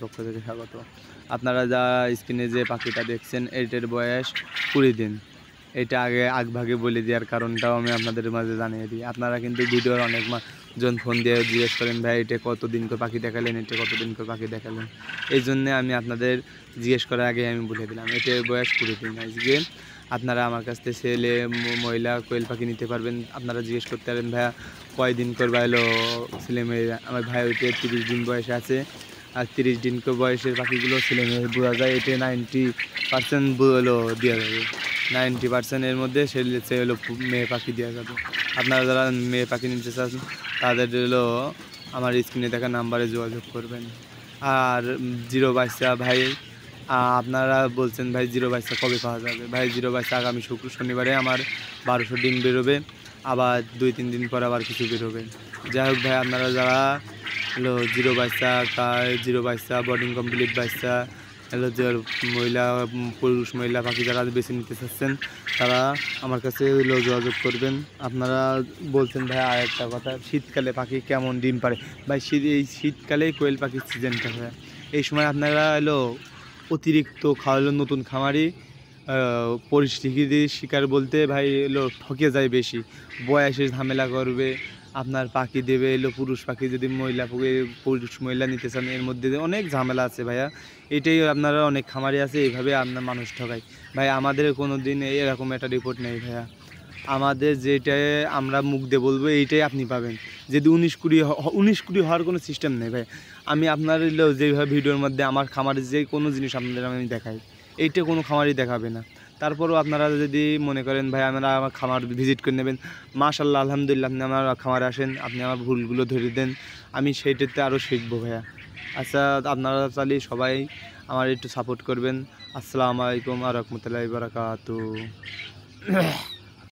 পক্ষ থেকে স্বাগত। আপনারা যা স্ক্রিনে যে পাখিটা দেখছেন এটার বয়স 20 দিন। এটা আগভাগে বলে দেওয়ার কারণটাও আমি আপনাদের মাঝে জানিয়ে দিই। আপনারা কিন্তু ভিডিওর অনেক জন ফোন দিয়ে জিজ্ঞেস করেন, ভাই এটা কতদিন করে পাখি দেখালেন, এটা কতদিন করে পাখি দেখালেন। এই জন্যে আমি আপনাদের জিজ্ঞেস করার আগে আমি বলে দিলাম এটার বয়স 20 দিন। আজকে আপনারা আমার কাছ থেকে ছেলে মহিলা কোয়েল পাখি নিতে পারবেন। আপনারা জিজ্ঞেস করতে পারেন, ভাইয়া কয়দিন করবা এলো ছেলে মেয়েরা। আমার ভাই ওইটা 30 দিন বয়সে আছে। আর 30 দিন বয়সের পাখিগুলো ছেলে মেয়ে বোঝা যায়। এটা 90% হলো দেওয়া যাবে। 90% এর মধ্যে সে হলো মেয়ে পাখি দেওয়া যাবে। আপনারা যারা মেয়ে পাখি নিতে চান তাদের হলো আমার স্ক্রিনে দেখা নাম্বারে যোগাযোগ করবেন। আর জিরো বাচ্চা ভাই আপনারা বলছেন, ভাই জিরো বাচ্চা কবে পাওয়া যাবে? ভাই জিরো বাচ্চা আগামী শনিবারে আমার 1200 ডিম বেরোবে। আবার 2-3 দিন পর আবার কিছু বেরোবে। যাই হোক ভাই, আপনারা যারা হলো জিরো বাচ্চা বোর্ডিং কমপ্লিট বাচ্চা হলো যে পুরুষ মহিলা পাখি যারা বেছে নিতে চাচ্ছেন তারা আমার কাছে হলো যোগাযোগ করবেন। আপনারা বলছেন ভাই আর একটা কথা, শীতকালে পাখি কেমন ডিম পারে? ভাই এই শীতকালেই কোয়েল পাখির সিজনটা হয়। এই সময় আপনারা হলো অতিরিক্ত খাওয়ালো নতুন খামারি পরিস্থিতির শিকার বলতে ভাই এলো ঠকে যায় বেশি। বয়সে ঝামেলা করবে, আপনার পাখি দেবে এলো পুরুষ পাখি যদি পুরুষ মহিলা নিতে চান এর মধ্যে অনেক ঝামেলা আছে ভাইয়া। এটাই আপনারা অনেক খামারি আছে এইভাবে আপনার মানুষ ঠকায়। ভাই আমাদের কোনো দিন এরকম একটা রিপোর্ট নেই ভাইয়া। আমাদের যেটাই আমরা মুখ দিয়ে বলবো এইটাই আপনি পাবেন। যদি 19-20 হওয়ার কোনো সিস্টেম নেই ভাই। আমি আপনার যেভাবে ভিডিওর মধ্যে আমার খামারের যে কোনো জিনিস আপনাদের আমি দেখাই, এইটা কোনো খামারই দেখাবে না। তারপরেও আপনারা যদি মনে করেন ভাই আমার খামার ভিজিট করে নেবেন, মাশাআল্লাহ আলহামদুলিল্লাহ, আপনি আমার খামারে আসেন, আপনি আমার ভুলগুলো ধরে দেন, আমি সেইটাতে আরও শিখবো ভাইয়া। আচ্ছা, আপনারা চাইলে সবাই আমার একটু সাপোর্ট করবেন। আসসালামু আলাইকুম ওয়া রাহমাতুল্লাহি ওয়া বারাকাতুহু।